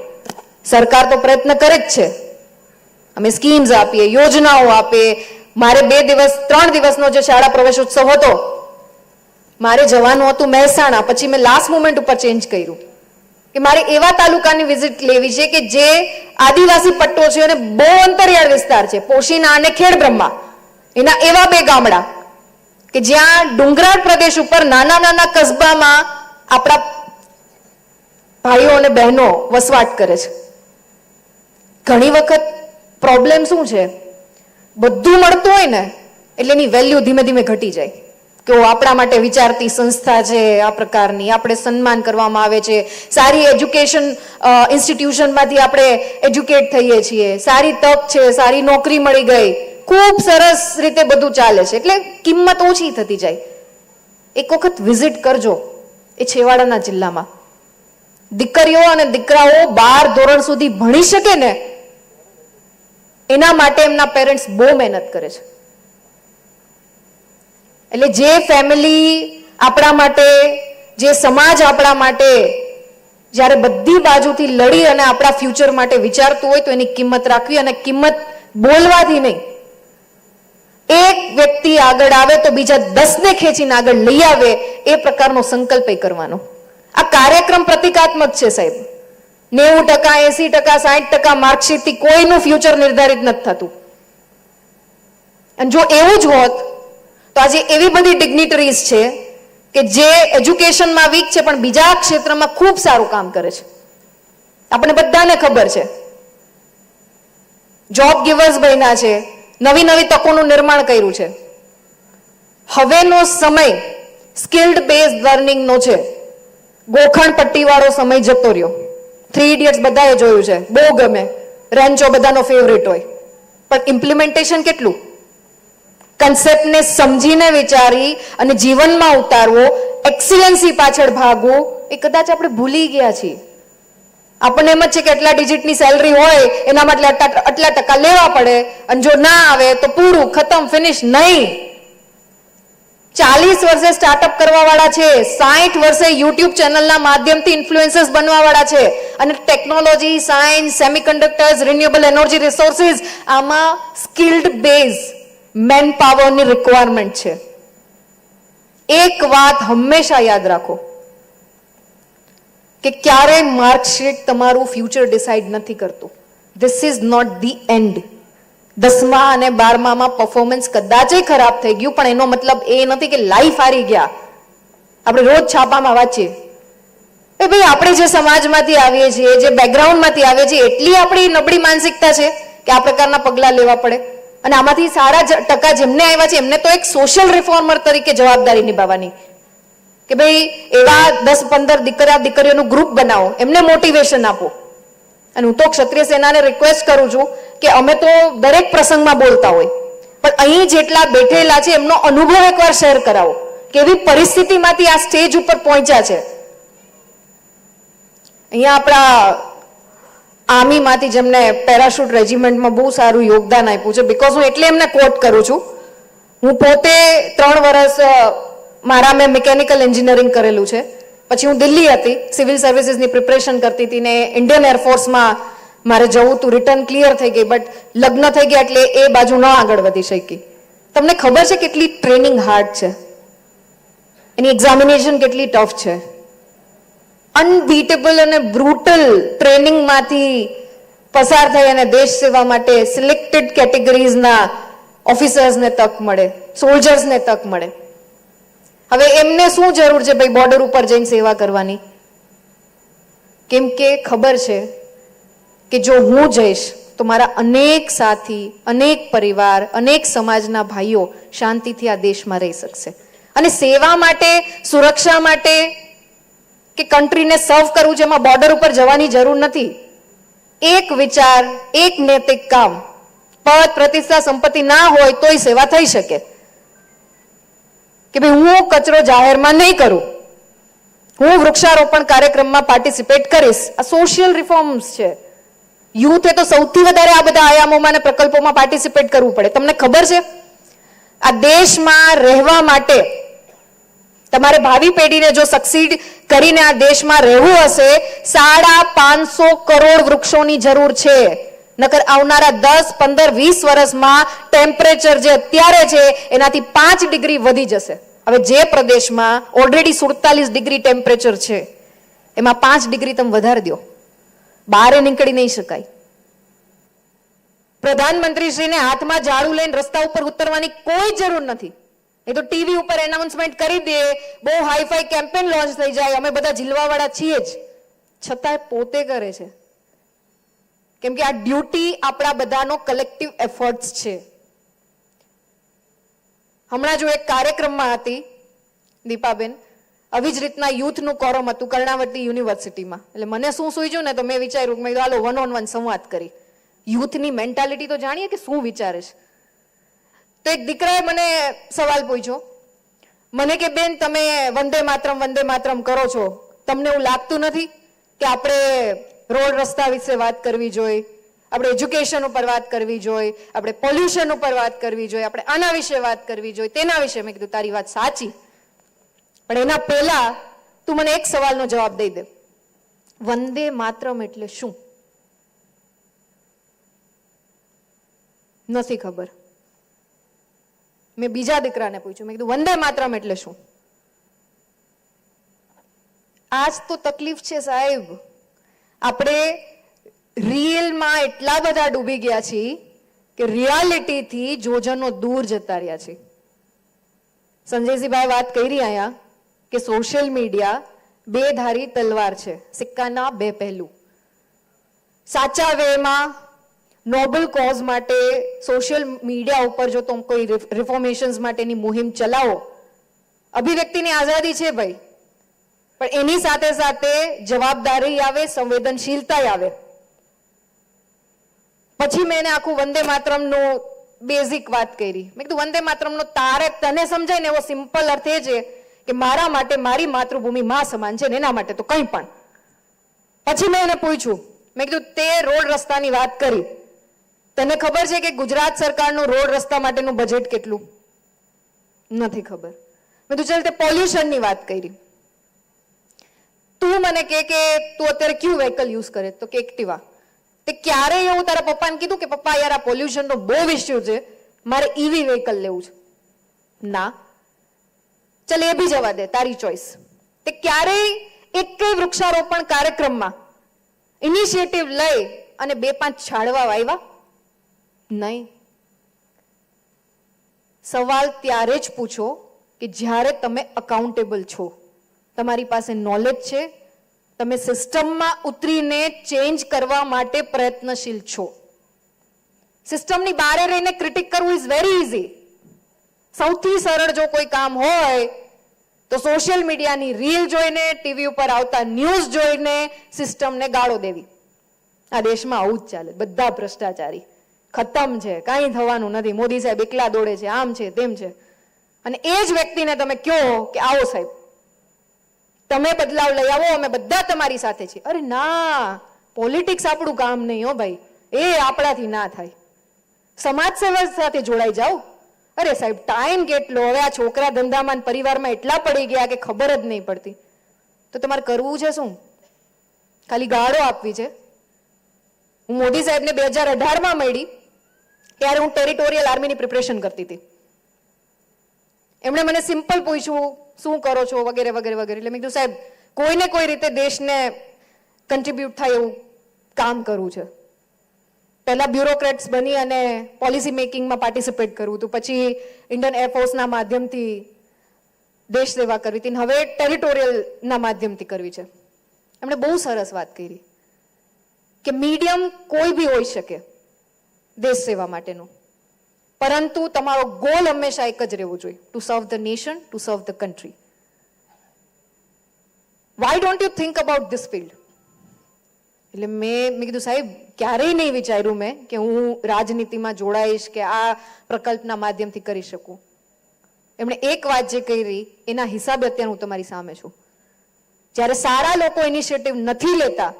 સરકાર તો પ્રયત્ન કરે જ છે. અમે સ્કીમ્સ આપીએ, યોજનાઓ આપીએ. મારે 3 દિવસનો જે શાળા પ્રવેશોત્સવ હતો, મારે જવાનું હતું મહેસાણા, પછી મેં લાસ્ટ મોમેન્ટ ઉપર ચેન્જ કર્યું કે મારે એવા તાલુકાની વિઝિટ લેવી છે કે જે આદિવાસી પટ્ટો છે અને બહુ અંતરિયાળ વિસ્તાર છે, પોશીના અને ખેડબ્રહ્મા, એના એવા 2 ગામડા કે જ્યાં ડુંગરાળ પ્રદેશ ઉપર નાના નાના કસ્બામાં આપણા ભાઈઓ અને બહેનો વસવાટ કરે છે. ઘણી વખત પ્રોબ્લેમ શું છે, બધું મળતું હોય ને એટલે એની વેલ્યુ ધીમે ધીમે ઘટી જાય કે આપણા માટે વિચારતી સંસ્થા છે, આ પ્રકારની આપણે સન્માન કરવામાં આવે છે, સારી એજ્યુકેશન ઇન્સ્ટિટ્યુશનમાંથી આપણે એજ્યુકેટ થઈએ છીએ, સારી તક છે, સારી નોકરી મળી ગઈ, ખૂબ સરસ રીતે બધું ચાલે છે, એટલે કિંમત ઓછી થતી જાય. એક વખત વિઝિટ કરજો એ છેવાડાના જિલ્લામાં. દીકરીઓ અને દીકરાઓ 12 ધોરણ સુધી ભણી શકે ને એના માટે એમના પેરેન્ટ્સ બહુ મહેનત કરે છે. એટલે જે ફેમિલી આપણા માટે, જે સમાજ આપણા માટે જ્યારે બધી બાજુથી લડી અને આપણા ફ્યુચર માટે વિચારતું હોય તો એની કિંમત રાખવી, અને કિંમત બોલવાથી નહીં. એક વ્યક્તિ આગળ આવે તો બીજા 10ને ખેંચીને આગળ લઈ આવે એ પ્રકારનો સંકલ્પ કરવાનો. આ કાર્યક્રમ પ્રતિકાત્મક છે સાહેબ. 90%, 80%, 60% માર્કશીટથી કોઈનું ફ્યુચર નિર્ધારિત નથી થતું. અને જો એવું જ હોત તો આજે એવી બધી ડિગ્નિટરીઝ છે કે જે એજ્યુકેશનમાં વીક છે પણ બીજા ક્ષેત્રમાં ખૂબ સારું કામ કરે છે. આપણે બધાને ખબર છે. જોબ ગિવર્સ બન્યા છે, નવી નવી તકોનું નિર્માણ કર્યું છે. હવેનો સમય સ્કિલ્ડ બેઝ લર્નિંગનો છે. ગોખણ પટ્ટીવાળો સમય જતો રહ્યો. 3 ઇડિયટ્સ બધાએ જોયું છે, બહુ ગમે, રેન્ચો બધાનો ફેવરેટ હોય, પણ ઇમ્પ્લિમેન્ટેશન કેટલું? કન્સેપ્ટને સમજીને વિચારી અને જીવનમાં ઉતારવો, એક્સિલન્સી પાછળ ભાગવું, એ કદાચ આપણે ભૂલી ગયા છીએ. આપણને એમ જ છે કે આટલા ડિજિટની સેલરી હોય એના માટે આટલા ટકા લેવા પડે, અને જો ના આવે તો પૂરું, ખતમ, ફિનિશ. નહીં. 40 વર્ષે સ્ટાર્ટઅપ કરવા વાળા છે, 60 વર્ષે યુટ્યુબ ચેનલના માધ્યમથી ઇન્ફ્લુએન્સર્સ બનવા વાળા છે, અને technology, science, semiconductors, renewable energy resources, આમાં સ્કિલ્ડ બેઝ મેન પાવરની રિક્વાયરમેન્ટ છે. એક વાત હંમેશા યાદ રાખો કે ક્યારેય માર્કશીટ તમારું ફ્યુચર ડિસાઇડ નથી કરતું. This is not the end. 10મા અને 12મામાં પરફોર્મન્સ કદાચ ખરાબ થઈ ગયું, પણ એનો મતલબ એ નથી કે લાઈફ હારી ગયા. આપણે રોજ છાપામાં વાંચીએ એ ભાઈ આપણે જે સમાજમાંથી આવીએ છીએ, જે બેકગ્રાઉન્ડમાંથી આવીએ છીએ, એટલી આપણી નબળી માનસિકતા છે કે આ પ્રકારના પગલાં લેવા પડે. અને આમાંથી સારા ટકા જેમને આવ્યા છે એમને તો એક સોશિયલ રિફોર્મર તરીકે જવાબદારી નિભાવવાની કે ભાઈ એવા 10-15 દીકરા દીકરીઓનું ગ્રુપ બનાવો, એમને મોટિવેશન આપો. અને હું તો ક્ષત્રિય સેનાને રિક્વેસ્ટ કરું છું કે અમે તો દરેક પ્રસંગમાં બોલતા હોય, પણ અહીં જેટલા બેઠેલા છે એમનો અનુભવ એકવાર શેર કરાવો, કેવી પરિસ્થિતિમાંથી આ સ્ટેજ ઉપર પહોંચ્યા છે. અહીંયા આપણા આર્મીમાંથી જેમને પેરાશૂટ રેજિમેન્ટમાં બહુ સારું યોગદાન આપ્યું છે, બીકોઝ હું એટલે એમને કોટ કરું છું. હું પોતે 3 વર્ષ મારા મેં મિકેનિકલ એન્જિનિયરિંગ કરેલું છે. પછી હું દિલ્હી હતી, સિવિલ સર્વિસીસની પ્રિપરેશન કરતી હતી, ને ઇન્ડિયન એરફોર્સમાં મારે જવું હતું. રિટર્ન ક્લિયર થઈ ગઈ, બટ લગ્ન થઈ ગયા એટલે એ બાજુ ન આગળ વધી શકી. તમને ખબર છે કેટલી ટ્રેનિંગ હાર્ડ છે, એની એક્ઝામિનેશન કેટલી ટફ છે. અનબીટેબલ અને બ્રુટલ ટ્રેનિંગમાંથી પસાર થઈ અને દેશ સેવા માટે સિલેક્ટેડ કેટેગરીઝના ઓફિસર્સને તક મળે, સોલ્જર્સને તક મળે. હવે એમને શું જરૂર છે ભાઈ બોર્ડર ઉપર જઈને સેવા કરવાની? કેમ કે ખબર છે કે જો હું જઈશ તો મારા અનેક સાથી, અનેક પરિવાર, અનેક સમાજના ભાઈઓ શાંતિથી આ દેશમાં રહી શકશે. અને સેવા માટે, સુરક્ષા માટે કે કન્ટ્રીને સર્વ કરવું, જેમાં બોર્ડર ઉપર જવાની જરૂર નથી. એક વિચાર, એક નૈતિક કામ, પદ, પ્રતિષ્ઠા, સંપત્તિ ના હોય તોય સેવા થઈ શકે. કે ભાઈ હું કચરો જાહેરમાં નહીં કરું, હું વૃક્ષારોપણ કાર્યક્રમમાં પાર્ટિસિપેટ કરીશ. આ સોશિયલ રિફોર્મ્સ છે. યુથે તો સૌથી વધારે આ બધા આયામોમાં અને પ્રકલ્પોમાં પાર્ટિસિપેટ કરવું પડે. તમને ખબર છે આ દેશમાં રહેવા માટે તમારે ભાવિ પેઢીને જો સક્સીડ કરીને આ દેશમાં રહેવું હશે, 550 કરોડ વૃક્ષોની જરૂર છે. નકર આવનારા 10, 15, 20 વર્ષમાં ટેમ્પરેચર જે અત્યારે છે એનાથી 5 ડિગ્રી વધી જશે. હવે જે પ્રદેશમાં ઓલરેડી 47 ડિગ્રી ટેમ્પરેચર છે એમાં 5 ડિગ્રી તમે વધારી દો, બહાર નીકળી નહીં શકાય. પ્રધાનમંત્રીશ્રીને હાથમાં ઝાડુ લઈને રસ્તા ઉપર ઉતરવાની કોઈ જરૂર નથી. એ તો ટીવી ઉપર એનાઉન્સમેન્ટ કરી દે, બહુ હાઈફાઈ કેમ્પેન લોન્ચ થઈ જાય, અમે બધા જિલ્વાવાળા છીએ જ, છતાંય પોતે કરે છે. કેમ કે આ ડ્યુટી આપણા બધાનો કલેક્ટિવ એફર્ટ્સ છે. હમણાં જો એક કાર્યક્રમમાં હતી દીપાબેન, આવી જ રીતના યુથનું કોરમ હતું કર્ણાવતી યુનિવર્સિટીમાં. એટલે મને શું સૂઝ્યું ને તો મેં વિચાર્યું કે મેં હાલો 1-on-1 સંવાદ કરી, યુથની મેન્ટાલિટી તો જાણીએ કે શું વિચારે છે. તો એક દીકરાએ મને સવાલ પૂછ્યો, મને કે બેન તમે વંદે માતરમ કરો છો, તમને એવું લાગતું નથી કે આપણે રોડ રસ્તા વિશે વાત કરવી જોઈએ, આપણે એજ્યુકેશન ઉપર વાત કરવી જોઈએ, આપણે પોલ્યુશન ઉપર વાત કરવી જોઈએ, આપણે આના વિશે વાત કરવી જોઈએ, તેના વિશે? મેં કીધું તારી વાત સાચી, પણ એના પહેલા તું મને એક સવાલનો જવાબ દઈ દે, વંદે માતરમ એટલે શું? નથી ખબર. મેં બીજા દીકરાને પૂછ્યું, મેં કીધું વંદે માતરમ એટલે શું? આજ તો તકલીફ છે સાહેબ, આપણે રિયલમાં એટલા બધા ડૂબી ગયા છીએ કે રિયાલિટીથી જોજનો દૂર જતા રહ્યા છે. સંજયસિંહભાઈ વાત કરી અહીંયા કે સોશિયલ મીડિયા બે ધારી તલવાર છે, સિક્કાના બે પહેલું. સાચા વેમાં નોબલ કોઝ માટે સોશિયલ મીડિયા ઉપર જો તમે કોઈ રિફોર્મેશન્સ માટેની મુહિમ ચલાવો, અભિવ્યક્તિની આઝાદી છે ભાઈ, પણ એની સાથે સાથે જવાબદારી આવે, સંવેદનશીલતા આવે. પછી મેં એને આખું વંદે માતરમનું બેઝિક વાત કરી. મેં કીધું વંદે માતરમનો તારે તને સમજાય ને એવો સિમ્પલ અર્થ એ છે કે મારા માટે મારી માતૃભૂમિ માં સમાન છે ને એના માટે તો કંઈ પણ. પછી મેં એને પૂછ્યું, મેં કીધું તે રોડ રસ્તાની વાત કરી, તને ખબર છે કે ગુજરાત સરકારનું રોડ રસ્તા માટેનું બજેટ કેટલું? નથી ખબર. મેં કીધું ચાલ તે પોલ્યુશનની વાત કરી, તું મને કે તું અત્યારે કયું વ્હીકલ યુઝ કરે? તો કે એક્ટિવા. તે ક્યારેય એવું તારા પપ્પાને કીધું કે પપ્પા યાર આ પોલ્યુશનનો બહુ ઇશ્યુ છે, મારે ઈવી વ્હીકલ લેવું છે? ના. ચાલ એ બી જવા દે, તારી ચોઈસ. તે ક્યારેય એકેય વૃક્ષારોપણ કાર્યક્રમમાં ઇનિશિયેટિવ લઈ અને 2-5 છાડવા વાવ્યા? નહીં. સવાલ ત્યારે જ પૂછો કે જ્યારે તમે અકાઉન્ટેબલ છો, તમારી પાસે નોલેજ છે, તમે સિસ્ટમમાં ઉતરીને ચેન્જ કરવા માટે પ્રયત્નશીલ છો. સિસ્ટમની બહાર રહીને ક્રિટિક કરવું ઇઝ વેરી ઇઝી. સૌથી સરળ જો કોઈ કામ હોય તો સોશિયલ મીડિયાની રીલ જોઈને, ટીવી ઉપર આવતા ન્યૂઝ જોઈને સિસ્ટમને ગાળો દેવી. આ દેશમાં આવું જ ચાલે, બધા ભ્રષ્ટાચારી, ખતમ છે, કાંઈ થવાનું નથી, મોદી સાહેબ એકલા દોડે છે, આમ છે તેમ છે. અને એ જ વ્યક્તિને તમે કહો કે આવો સાહેબ તમે બદલાવ લઈ આવો, અમે બધા તમારી સાથે છીએ. અરે ના, પોલિટિક્સ આપણું કામ નહીં હો ભાઈ, એ આપણાથી ના થાય. સમાજ સેવા સાથે જોડાઈ જાઓ. અરે સાહેબ ટાઈમ કેટલો, હવે આ છોકરા ધંધામાં પરિવારમાં એટલા પડી ગયા કે ખબર જ નહીં પડતી. તો તમારે કરવું છે શું? ખાલી ગાળો આપવી છે? હું મોદી સાહેબને 2018માં મળી ત્યારે હું ટેરિટોરિયલ આર્મીની પ્રિપરેશન કરતી હતી. એમણે મને સિમ્પલ પૂછ્યું શું કરો છો વગેરે વગેરે વગેરે. એટલે મેં કીધું સાહેબ કોઈને કોઈ રીતે દેશને કન્ટ્રીબ્યુટ થાય એવું કામ કરવું છે. પહેલા બ્યુરોક્રેટ્સ બની અને પોલિસી મેકિંગમાં પાર્ટિસિપેટ કરવું હતું, પછી ઇન્ડિયન એરફોર્સના માધ્યમથી દેશ સેવા કરવી હતી, હવે ટેરિટોરિયલના માધ્યમથી કરવી છે. એમણે બહુ સરસ વાત કરી કે મીડિયમ કોઈ બી હોઈ શકે દેશ સેવા માટેનું, પરંતુ તમારો ગોલ હંમેશા એક જ રહેવું જોઈએ, ટુ સર્વ ધ નેશન, ટુ સર્વ the country. Why don't you think about this field? એટલે મેં કીધું સાહેબ ક્યારેય નહીં વિચાર્યું મેં કે હું રાજનીતિમાં જોડાઈશ કે આ પ્રકલ્પના માધ્યમથી કરી શકું. એમણે એક વાત જે કરી એના હિસાબે અત્યારે હું તમારી સામે છું. જ્યારે સારા લોકો ઇનિશિયેટિવ નથી લેતા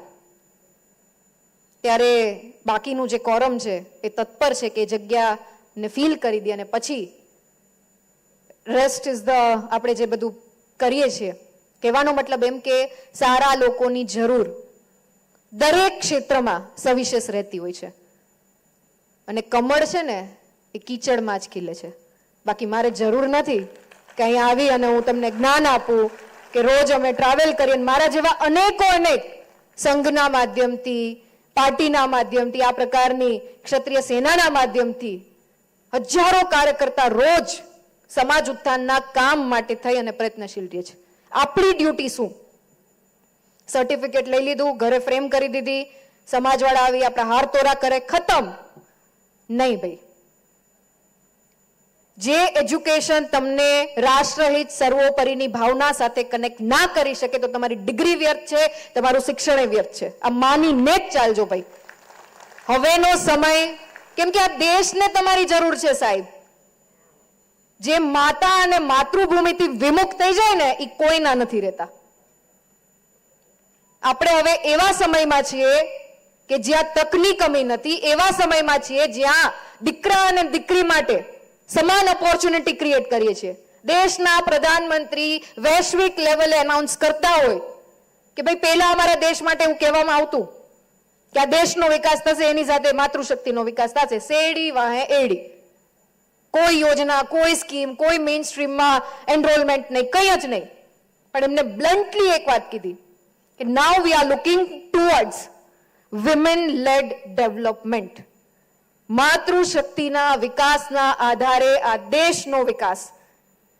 ત્યારે બાકીનું જે કોરમ છે એ તત્પર છે કે જગ્યાને ફિલ કરી દે અને પછી રેસ્ટ ઇઝ ધ આપણે જે બધું કરીએ છીએ. કહેવાનો મતલબ એમ કે સારા લોકોની જરૂર દરેક ક્ષેત્રમાં સવિશેષ રહેતી હોય છે. અને કમળ છે ને એ કીચડમાં જ ખીલે છે. બાકી મારે જરૂર નથી કે અહીંયા આવી અને હું તમને જ્ઞાન આપું કે રોજ અમે ટ્રાવેલ કરીએ. મારા જેવા અનેક સંઘના માધ્યમથી, પાર્ટીના માધ્યમથી, આ પ્રકારની ક્ષત્રિય સેનાના માધ્યમથી હજારો કાર્યકર્તા રોજ સમાજ ઉત્થાનના કામ માટે થઈ અને પ્રયત્નશીલ રહે છે. આપણી ડ્યુટી શું? સર્ટિફિકેટ લઈ લીધું, ઘરે ફ્રેમ કરી દીધી, સમાજવાળા આવી આપણા હાર તોરા કરે, ખતમ નહીં ભાઈ. જે એજ્યુકેશન તમને રાષ્ટ્રહિત સર્વોપરીની ભાવના સાથે કનેક્ટ ના કરી શકે તો તમારી ડિગ્રી વ્યર્થ છે, તમારું શિક્ષણ વ્યર્થ છે. આ માનીને જ ચાલજો ભાઈ. હવેનો સમય, કેમ કે આ દેશને તમારી જરૂર છે સાહેબ. જે માતા અને માતૃભૂમિથી વિમુખ થઈ જાય ને એ કોઈના નથી રહેતા. આપણે હવે એવા સમયમાં છીએ કે જ્યાં તકની કમી નથી, એવા સમયમાં છીએ જ્યાં દીકરા અને દીકરી માટે સમાન ઓપોર્ચ્યુનિટી ક્રિએટ કરીએ છીએ. દેશના પ્રધાનમંત્રી વૈશ્વિક લેવલે એનાઉન્સ કરતા હોય કે ભાઈ પહેલા અમારા દેશ માટે એવું કહેવામાં આવતું કે આ દેશનો વિકાસ થશે એની સાથે માતૃશક્તિનો વિકાસ થશે. શેરડી વાહે એડી, કોઈ યોજના, કોઈ સ્કીમ, કોઈ મેઇન સ્ટ્રીમમાં એનરોલમેન્ટ નહીં, કંઈ જ નહીં. પણ એમને બ્લન્ટલી એક વાત કીધી કે now we are looking towards women led development. માતૃશક્તિના વિકાસના આધારે આ દેશનો વિકાસ,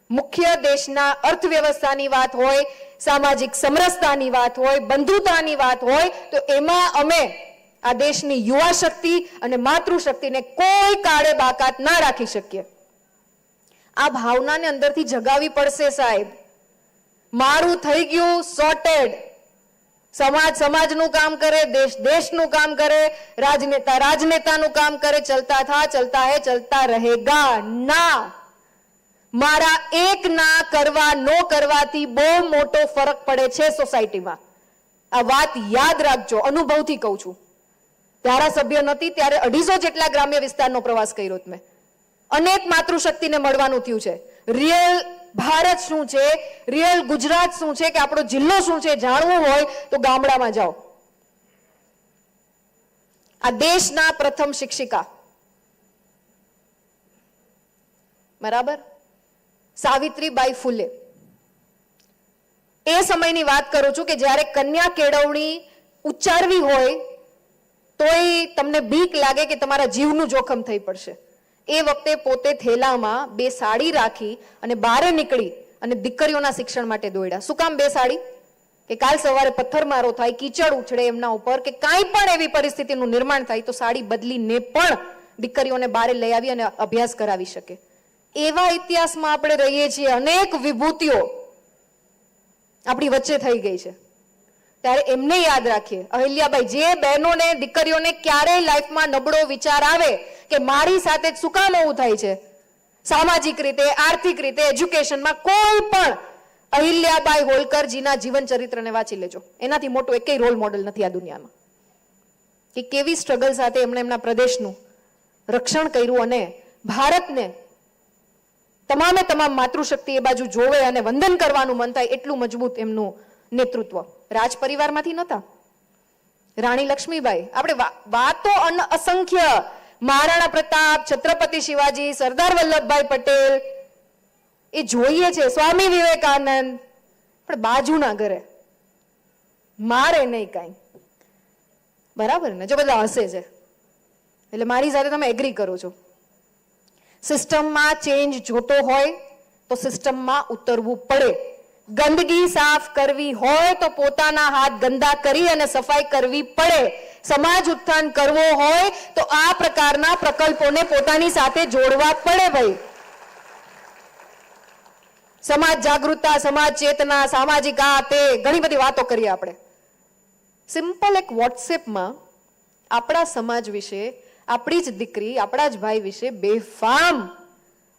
મુખ્ય દેશના અર્થવ્યવસ્થાની વાત હોય, સામાજિક સમરસતાની વાત હોય, બંધુતાની વાત હોય, તો એમાં અમે આ દેશની યુવા શક્તિ અને માતૃશક્તિને કોઈ કાળે બાકાત ના રાખી શકીએ. આ ભાવનાને અંદરથી જગાવી પડશે સાહેબ. મારું થઈ ગયું સોર્ટેડ. સમાજ સમાજનું કામ કરે, દેશ દેશનું કામ કરે, રાજનેતા રાજનેતાનું કામ કરે. ચલતા થા, ચલતા હે, ચલતા રહેગા. ના, મારા એક ના કરવા, નો કરવાથી બહુ મોટો ફરક પડે છે સોસાયટીમાં. આ વાત યાદ રાખજો, અનુભવથી કહું છું. ધારાસભ્ય નથી ત્યારે 250 જેટલા ગ્રામ્ય વિસ્તારનો પ્રવાસ કર્યો મેં. અનેક માતૃશક્તિને મળવાનું થયું છે. રિયલ ભારત શું છે, રિયલ ગુજરાત શું છે, કે આપણો જિલ્લો શું છે જાણવું હોય તો ગામડામાં જાઓ. આ દેશના પ્રથમ શિક્ષિકા, બરાબર, સાવિત્રીબાઈ ફૂલે. એ સમયની વાત કરું છું કે જ્યારે કન્યા કેળવણી ઉચ્ચારવી હોય તોય તમને બીક લાગે કે તમારા જીવનું જોખમ થઈ પડશે. એ વખતે પોતે થેલામાં 2 સાડી રાખી અને બહાર નીકળી અને દીકરીઓના શિક્ષણ માટે દોડ્યા. શું કામ 2 સાડી? કે કાલ સવારે પથ્થરમારો થાય, કીચડ ઉછળે એમના ઉપર, કે કાંઈ પણ એવી પરિસ્થિતિનું નિર્માણ થાય તો સાડી બદલીને પણ દીકરીઓને બહાર લઈ આવી અને અભ્યાસ કરાવી શકે. એવા ઇતિહાસમાં આપણે રહીએ છીએ. અનેક વિભૂતિઓ આપણી વચ્ચે થઈ ગઈ છે. ત્યારે એમને યાદ રાખીએ. અહિલ્યાબાઈ, જે બહેનોને દીકરીઓને ક્યારેય લાઈફમાં નબળો વિચાર આવે કે મારી સાથે શું કામ આવું થાય છે, સામાજિક રીતે, આર્થિક રીતે, એજ્યુકેશનમાં, કોઈ પણ અહિલ્યાબાઈ હોલકરજીના જીવન ચરિત્રને વાંચી લેજો. એનાથી મોટો એકેય રોલ મોડેલ નથી આ દુનિયામાં. કે કેવી સ્ટ્રગલ સાથે એમણે એમના પ્રદેશનું રક્ષણ કર્યું અને ભારતને તમામે તમામ માતૃશક્તિ એ બાજુ જોવે અને વંદન કરવાનું મન થાય એટલું મજબૂત એમનું નેતૃત્વ. રાજ પરિવારમાંથી નહોતા. રાણી લક્ષ્મીબાઈ, આપણે વાતો અસંખ્ય, મહારાણા પ્રતાપ, છત્રપતિ શિવાજી, સરદાર વલ્લભભાઈ પટેલ એ જોઈએ છે, સ્વામી વિવેકાનંદ, પણ બાજુના ઘરે મારે નહીં કાંઈ, બરાબર ને? જો બધા હસે છે એટલે મારી સાથે તમે એગ્રી કરો છો. સિસ્ટમમાં ચેન્જ જોતો હોય તો સિસ્ટમમાં ઉતરવું પડે. ગંદકી સાફ કરવી હોય તો પોતાના હાથ ગંદા કરી અને સફાઈ કરવી પડે. સમાજ ઉત્થાન કરવો હોય તો આ પ્રકારના પ્રકલ્પોને પોતાની સાથે જોડવા પડે. ભાઈ, સમાજ જાગૃતતા, સમાજ ચેતના, સામાજિક આ તે ઘણી બધી વાતો કરીએ આપણે. સિમ્પલ એક વોટ્સએપમાં આપણા સમાજ વિશે, આપણી જ દીકરી, આપણા જ ભાઈ વિશે બેફામ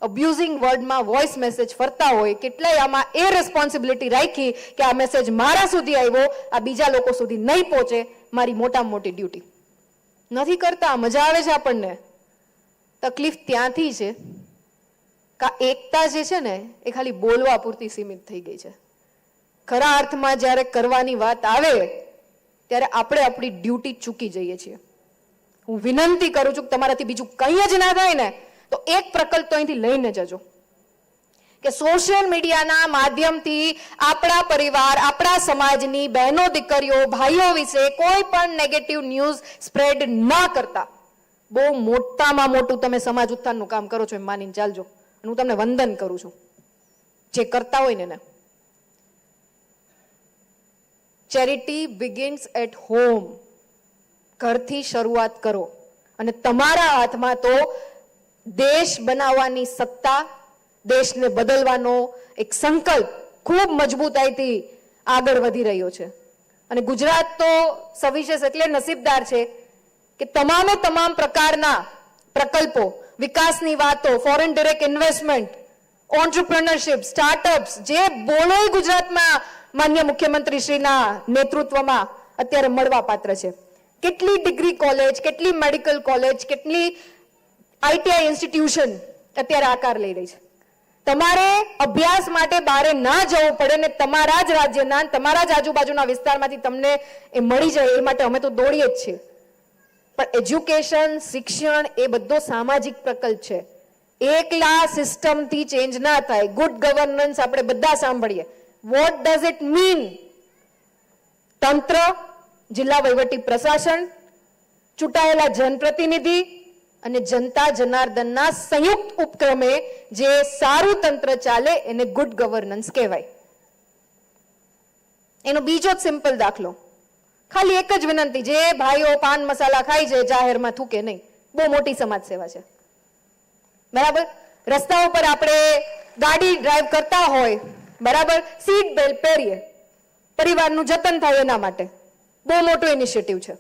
અબ્યુઝિંગ વર્ડમાં વોઇસ મેસેજ ફરતા હોય. કેટલાય આમાં એ રિસ્પોન્સિબિલિટી રાખી કે આ મેસેજ મારા સુધી આવ્યો, આ બીજા લોકો સુધી નહીં પહોંચે, મારી મોટામાં મોટી ડ્યુટી. નથી કરતા. મજા આવે છે આપણને. તકલીફ ત્યાંથી છે કે એકતા જે છે ને એ ખાલી બોલવા પૂરતી સીમિત થઈ ગઈ છે. ખરા અર્થમાં જ્યારે કરવાની વાત આવે ત્યારે આપણે આપણી ડ્યુટી ચૂકી જઈએ છીએ. હું વિનંતી કરું છું કે તમારાથી બીજું કંઈ જ ના થાય ને તો એક પ્રકલ્પ તો અહીંથી લઈને જજો કે સોશિયલ મીડિયાના માધ્યમથી આપણા પરિવાર, આપણા સમાજની બહેનો, દીકરીઓ, ભાઈઓ વિશે કોઈ પણ નેગેટિવ ન્યૂઝ સ્પ્રેડ ના કરતા. બહુ મોટામાં મોટું તમે સમાજ ઉત્થાનનું કામ કરો છો એમ માનીને ચાલજો. હું તમને વંદન કરું છું જે કરતા હોય ને. Charity begins at home. ઘરથી શરૂઆત કરો અને તમારા હાથમાં તો દેશ બનાવવાની સત્તા, દેશને બદલવાનો એક સંકલ્પ ખૂબ મજબૂતાઈથી આગળ વધી રહ્યો છે. અને ગુજરાત તો સવિશેષ એટલે નસીબદાર છે કે તમામે તમામ પ્રકારના પ્રકલ્પો, વિકાસની વાતો, ફોરેન ડિરેક્ટ ઇન્વેસ્ટમેન્ટ, ઓન્ટરપ્રિનરશિપ, સ્ટાર્ટઅપ્સ, જે બોલો ગુજરાતમાં માન્ય મુખ્યમંત્રી શ્રીના નેતૃત્વમાં અત્યારે મળવા પાત્ર છે. કેટલી ડિગ્રી કોલેજ, કેટલી મેડિકલ કોલેજ, કેટલી આઈટીઆઈ ઇન્સ્ટિટ્યુશન અત્યારે આકાર લઈ રહી છે. તમારે અભ્યાસ માટે બહાર ના જવું પડે ને તમારા જ રાજ્યના, તમારા જ આજુબાજુના વિસ્તારમાંથી તમને એ મળી જાય એ માટે અમે તો દોડીએ જ છીએ. પણ એજ્યુકેશન, શિક્ષણ એ બધો સામાજિક પ્રકલ્પ છે. એકલા સિસ્ટમથી ચેન્જ ના થાય. ગુડ ગવર્નન્સ આપણે બધા સાંભળીએ. What does it mean? તંત્ર, જિલ્લા વહીવટી પ્રશાસન, ચૂંટાયેલા જનપ્રતિનિધિ અને જનતા જનાર્દનના સંયુક્ત ઉપક્રમે જે સારું તંત્ર ચાલે એને ગુડ ગવર્નન્સ કહેવાય. એનો બીજો જ સિમ્પલ દાખલો, ખાલી એક જ વિનંતી, જે ભાઈઓ પાન મસાલા ખાય છે જાહેરમાં થૂકે નહીં. બહુ મોટી સમાજ સેવા છે, બરાબર? રસ્તા ઉપર આપણે ગાડી ડ્રાઈવ કરતા હોય, બરાબર, સીટ બેલ્ટ પહેરીએ, પરિવારનું જતન થાય એના માટે, બહુ મોટું ઇનિશિયેટિવ છે.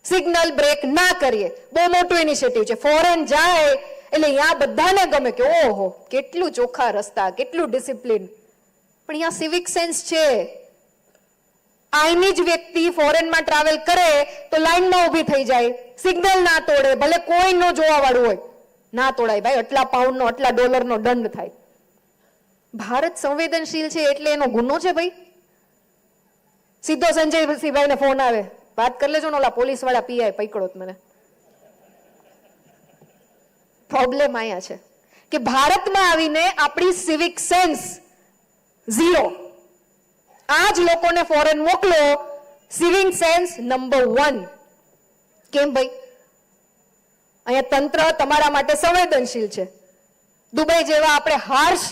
સિગ્નલ બ્રેક ના કરીએ, બહુ મોટું ઇનિશિયેટિવ છે. ફોરેન જાય એટલે અહીંયા બધાને ગમે કે ઓહો કેટલું ચોખ્ખા રસ્તા, કેટલું ડિસિપ્લિન. પણ અહીંયા સિવિક સેન્સ છે. અહીંની જ વ્યક્તિ ફોરેનમાં ટ્રાવેલ કરે તો લાઈનમાં ઊભી થઈ જાય, સિગ્નલ ના તોડે, ભલે કોઈ ન જોવા વાળું હોય, ના તોડાય ભાઈ, આટલા પાઉન્ડનો આટલા ડોલરનો દંડ થાય. ભારત સંવેદનશીલ છે એટલે એનો ગુનો છે ભાઈ? સીધો સંજયસિંહભાઈને ફોન આવે, વાત કરી લેજો ને ઓલા પોલીસ વાળા પીઆઈ પકડો મને. પ્રોબ્લેમ અહીંયા છે કે ભારતમાં આવીને આપણી સિવિક સેન્સ ઝીરો. આ જ લોકોને ફોરેન મોકલો, સિવિક સેન્સ નંબર 1. કેમ ભાઈ? અહીંયા તંત્ર તમારા માટે સંવેદનશીલ છે. દુબઈ જેવા આપણે હાર્શ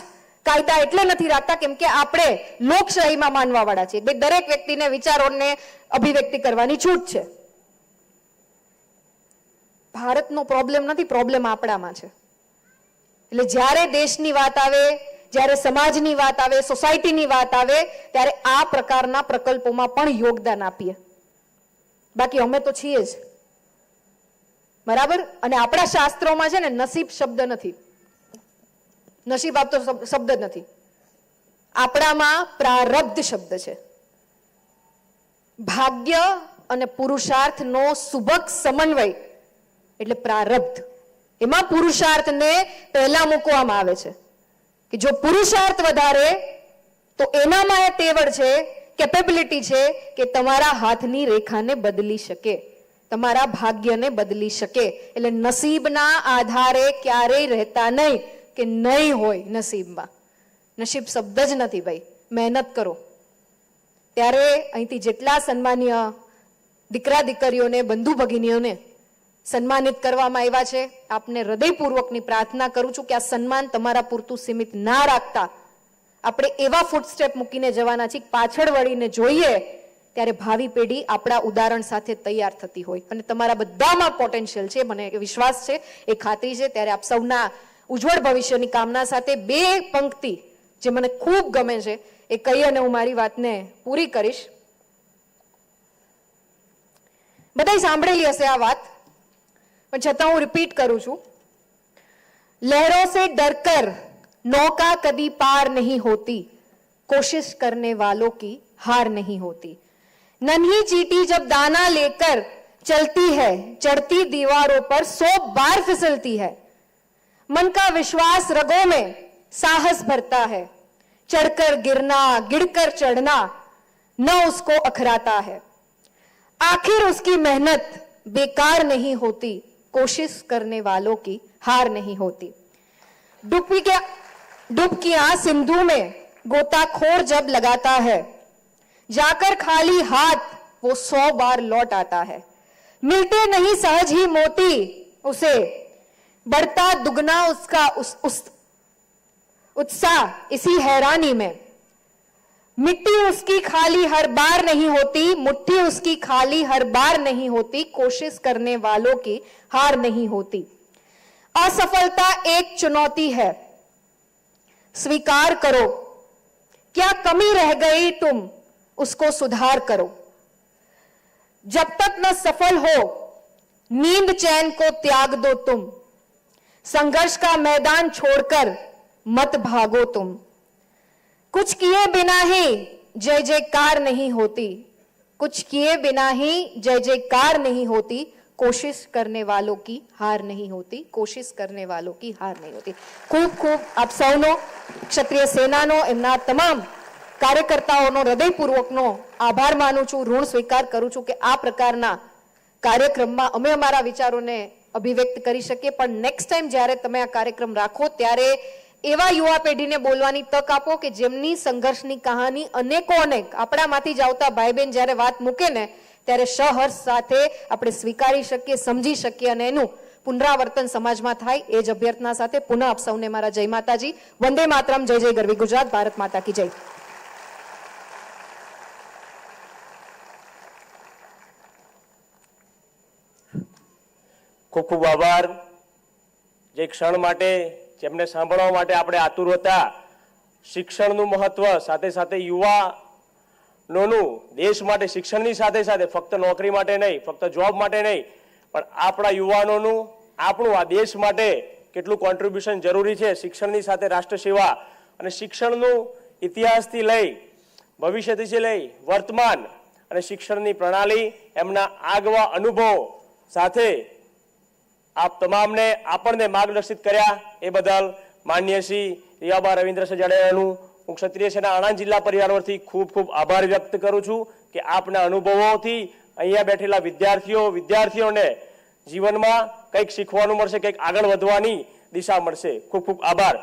કાયદા એટલે નથી રાખતા કેમ કે આપણે લોકશાહીમાં માનવા વાળા છીએ. દરેક વ્યક્તિને વિચારોને અભિવ્યક્તિ કરવાની છૂટ છે. ભારતનો પ્રોબ્લેમ નથી, પ્રોબ્લેમ આપણામાં છે. એટલે જ્યારે દેશની વાત આવે, જ્યારે સમાજની વાત આવે, સોસાયટીની વાત આવે, ત્યારે આ પ્રકારના પ્રકલ્પોમાં પણ યોગદાન આપીએ. બાકી અમે તો છીએ જ, બરાબર? અને આપણા શાસ્ત્રોમાં છે ને નસીબ શબ્દ નથી, નસીબ આપતો શબ્દ જ નથી. આપણામાં પ્રારબ્ધ શબ્દ છે. ભાગ્ય અને પુરુષાર્થનો સુભગ સમન્વય એટલે પ્રારબ્ધ. એમાં પુરુષાર્થને પહેલા મૂકવામાં આવે છે કે જો પુરુષાર્થ વધારે તો એનામાં એ તેવડ છે, કેપેબિલિટી છે કે તમારા હાથની રેખાને બદલી શકે, તમારા ભાગ્યને બદલી શકે. એટલે નસીબના આધારે ક્યારેય રહેતા નહીં કે નહીં હોય નસીબમાં. નસીબ શબ્દ જ નથી ભાઈ. મહેનત કરો. ત્યારે અહીંથી જેટલા સન્માનીય દીકરા દીકરીઓને, બંધુ ભગીનીઓને સન્માનિત કરવામાં આવ્યા છે, આપને હૃદયપૂર્વકની પ્રાર્થના કરું છું કે આ સન્માન તમારા પૂરતું સીમિત ના રાખતા આપણે એવા ફૂટસ્ટેપ મૂકીને જવાના છીએ, પાછળ વળીને જોઈએ ત્યારે ભાવિ પેઢી આપણા ઉદાહરણ સાથે તૈયાર થતી હોય. અને તમારા બધામાં પોટેન્શિયલ છે, મને વિશ્વાસ છે, એ ખાતરી છે. ત્યારે આપ સૌના ઉજ્જવળ ભવિષ્યની કામના સાથે 2 પંક્તિ જે મને ખૂબ ગમે છે એ કહી અને હું મારી વાતને પૂરી કરીશ. બધાય સાંભળેલી હશે આ વાત, પણ છતાં હું રિપીટ કરું છું. લહેરો સે ડરકર नौका कभी पार नहीं होती, कोशिश करने वालों की हार नहीं होती. नन्ही चींटी जब दाना लेकर चलती है, चढ़ती दीवारों पर 100 बार फिसलती है. मन का विश्वास रगों में साहस भरता है, चढ़कर गिरना, गिरकर चढ़ना न उसको अखराता है. आखिर उसकी मेहनत बेकार नहीं होती, कोशिश करने वालों की हार नहीं होती. डुबकियां सिंधु में गोताखोर जब लगाता है, जाकर खाली हाथ वो 100 बार लौट आता है. मिलते नहीं सहज ही मोती उसे, बढ़ता दुगना उसका उत्साह इसी हैरानी में. मिट्टी उसकी खाली हर बार नहीं होती, मुट्ठी उसकी खाली हर बार नहीं होती, कोशिश करने वालों की हार नहीं होती. असफलता एक चुनौती है, स्वीकार करो. क्या कमी रह गई तुम उसको सुधार करो. जब तक न सफल हो नींद चैन को त्याग दो तुम, संघर्ष का मैदान छोड़कर मत भागो तुम. कुछ किए बिना ही जय जयकार नहीं होती, कुछ किए बिना ही जय जयकार नहीं होती, कोशिश करने वालों की हार नहीं होती, कोशिश करने वालों की हार नहीं होती. खूब खूब આપ સૌનો, ક્ષત્રિય સેનાનો, એમના તમામ કાર્યકર્તાઓનો હૃદયપૂર્વકનો આભાર માનું છું, ઋણ સ્વીકાર કરું છું કે આ પ્રકારના કાર્યક્રમમાં અમે અમારા વિચારોને અભિવ્યક્ત કરી શકીએ. પણ નેક્સ્ટ ટાઈમ જ્યારે તમે આ કાર્યક્રમ રાખો ત્યારે એવા યુવા પેઢીને બોલવાની તક આપો કે જેમની સંઘર્ષની કહાની અનેક આપણામાંથી જ આવતા ભાઈ બહેન જ્યારે વાત મૂકે ને ત્યારે સહર્ષ સાથે આપણે સ્વીકારી શકીએ, સમજી શકીએ અને એનું પુનરાવર્તન સમાજમાં થાય. એ જ અભ્યર્થના સાથે પુનઃ આપ સૌને મારા જય માતાજી. વંદે માતરમ. જય જય ગરવી ગુજરાત. ભારત માતા કી જય. ખૂબ ખૂબ આભાર. જે ક્ષણ માટે, જેમને સાંભળવા માટે આપણે આતુર હતા, શિક્ષણનું મહત્વ, સાથે સાથે યુવાનોનું દેશ માટે શિક્ષણની સાથે સાથે ફક્ત નોકરી માટે નહીં, ફક્ત જોબ માટે નહીં, પણ આપણા યુવાનોનું, આપણું આ દેશ માટે કેટલું કોન્ટ્રીબ્યુશન જરૂરી છે. શિક્ષણની સાથે રાષ્ટ્ર સેવા અને શિક્ષણનું ઇતિહાસથી લઈ, ભવિષ્યથી લઈ વર્તમાન અને શિક્ષણની પ્રણાલી એમના આગવા અનુભવો સાથે આપ તમામને આપણને માર્ગદર્શિત કર્યા એ બદલ માનનીય શ્રી રીવાબા રવિન્દ્રસિંહ જાડેજાનું હું ક્ષત્રિય સેના આણંદ જિલ્લા પરિવાર વતી ખૂબ ખૂબ આભાર વ્યક્ત કરું છું કે આપના અનુભવોથી અહીંયા બેઠેલા વિદ્યાર્થીઓને જીવનમાં કંઈક શીખવાનું મળશે, કંઈક આગળ વધવાની દિશા મળશે. ખૂબ ખૂબ આભાર.